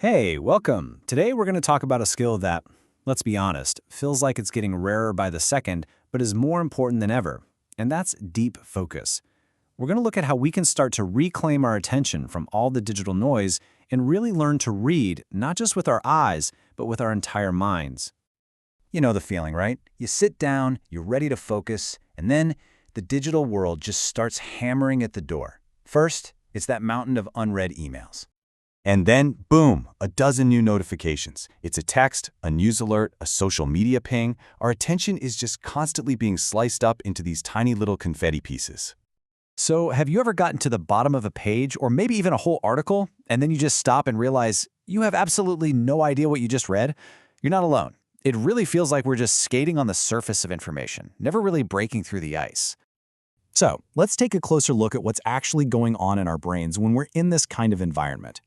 Hey, welcome. Today we're going to talk about a skill that, let's be honest, feels like it's getting rarer by the second, but is more important than ever, and that's deep focus. We're going to look at how we can start to reclaim our attention from all the digital noise and really learn to read, not just with our eyes, but with our entire minds. You know the feeling, right? You sit down, you're ready to focus, and then the digital world just starts hammering at the door. First, it's that mountain of unread emails. And then, boom, a dozen new notifications. It's a text, a news alert, a social media ping. Our attention is just constantly being sliced up into these tiny little confetti pieces. So, have you ever gotten to the bottom of a page, or maybe even a whole article, and then you just stop and realize you have absolutely no idea what you just read? You're not alone. It really feels like we're just skating on the surface of information, never really breaking through the ice. So, let's take a closer look at what's actually going on in our brains when we're in this kind of environment.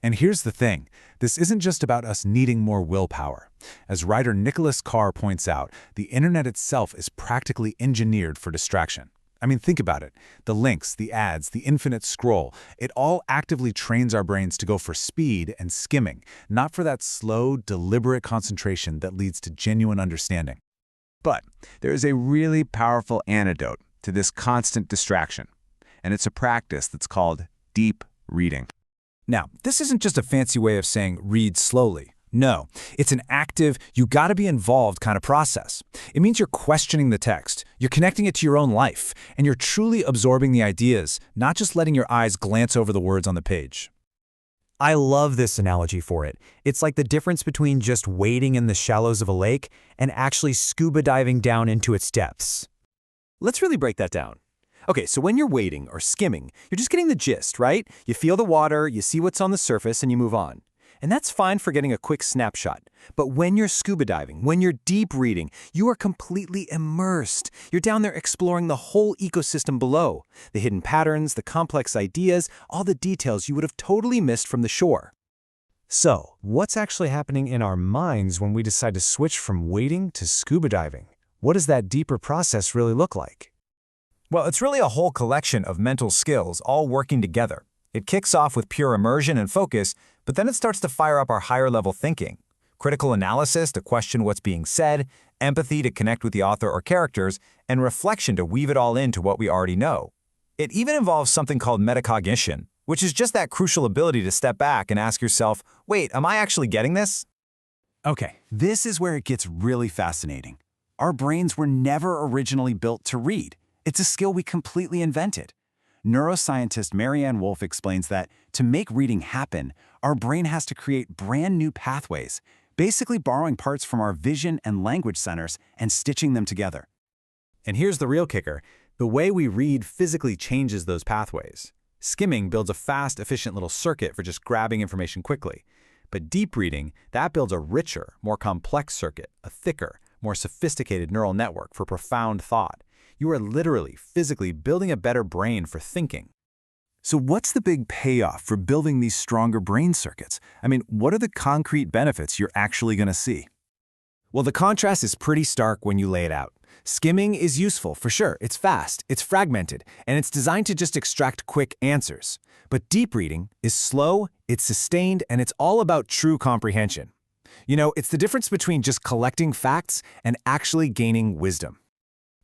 And here's the thing, this isn't just about us needing more willpower. As writer Nicholas Carr points out, the internet itself is practically engineered for distraction. I mean, think about it. The links, the ads, the infinite scroll, it all actively trains our brains to go for speed and skimming, not for that slow, deliberate concentration that leads to genuine understanding. But there is a really powerful antidote to this constant distraction, and it's a practice that's called deep reading. Now, this isn't just a fancy way of saying read slowly. No, it's an active, you gotta be involved kind of process. It means you're questioning the text, you're connecting it to your own life, and you're truly absorbing the ideas, not just letting your eyes glance over the words on the page. I love this analogy for it. It's like the difference between just wading in the shallows of a lake and actually scuba diving down into its depths. Let's really break that down. Okay, so when you're wading or skimming, you're just getting the gist, right? You feel the water, you see what's on the surface, and you move on. And that's fine for getting a quick snapshot. But when you're scuba diving, when you're deep reading, you are completely immersed. You're down there exploring the whole ecosystem below. The hidden patterns, the complex ideas, all the details you would have totally missed from the shore. So, what's actually happening in our minds when we decide to switch from wading to scuba diving? What does that deeper process really look like? Well, it's really a whole collection of mental skills all working together. It kicks off with pure immersion and focus, but then it starts to fire up our higher-level thinking. Critical analysis to question what's being said, empathy to connect with the author or characters, and reflection to weave it all into what we already know. It even involves something called metacognition, which is just that crucial ability to step back and ask yourself, wait, am I actually getting this? Okay, this is where it gets really fascinating. Our brains were never originally built to read. It's a skill we completely invented. Neuroscientist Marianne Wolf explains that to make reading happen, our brain has to create brand new pathways, basically borrowing parts from our vision and language centers and stitching them together. And here's the real kicker. The way we read physically changes those pathways. Skimming builds a fast, efficient little circuit for just grabbing information quickly. But deep reading, that builds a richer, more complex circuit, a thicker, more sophisticated neural network for profound thought. You are literally, physically building a better brain for thinking. So what's the big payoff for building these stronger brain circuits? I mean, what are the concrete benefits you're actually going to see? Well, the contrast is pretty stark when you lay it out. Skimming is useful, for sure. It's fast, it's fragmented, and it's designed to just extract quick answers. But deep reading is slow, it's sustained, and it's all about true comprehension. You know, it's the difference between just collecting facts and actually gaining wisdom.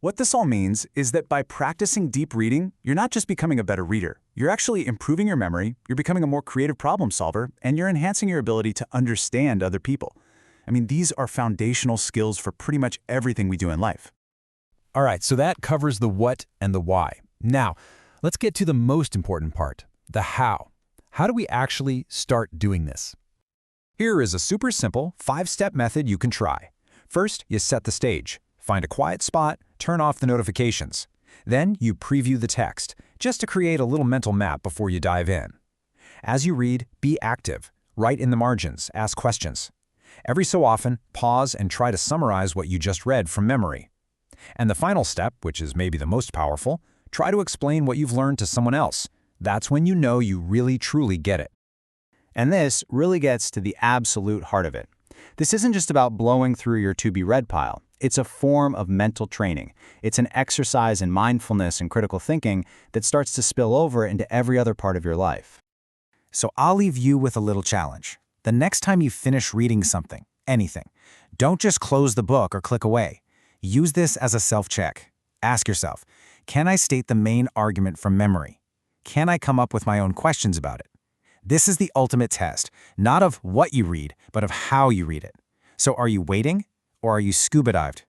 What this all means is that by practicing deep reading, you're not just becoming a better reader. You're actually improving your memory, you're becoming a more creative problem solver, and you're enhancing your ability to understand other people. I mean, these are foundational skills for pretty much everything we do in life. All right, so that covers the what and the why. Now, let's get to the most important part, the how. How do we actually start doing this? Here is a super simple 5-step method you can try. First, you set the stage. Find a quiet spot, turn off the notifications. Then you preview the text, just to create a little mental map before you dive in. As you read, be active. Write in the margins, ask questions. Every so often, pause and try to summarize what you just read from memory. And the final step, which is maybe the most powerful, try to explain what you've learned to someone else. That's when you know you really truly get it. And this really gets to the absolute heart of it. This isn't just about blowing through your to-be-read pile. It's a form of mental training. It's an exercise in mindfulness and critical thinking that starts to spill over into every other part of your life. So I'll leave you with a little challenge. The next time you finish reading something, anything, don't just close the book or click away. Use this as a self-check. Ask yourself, can I state the main argument from memory? Can I come up with my own questions about it? This is the ultimate test, not of what you read, but of how you read it. So are you waiting, or are you scuba dived?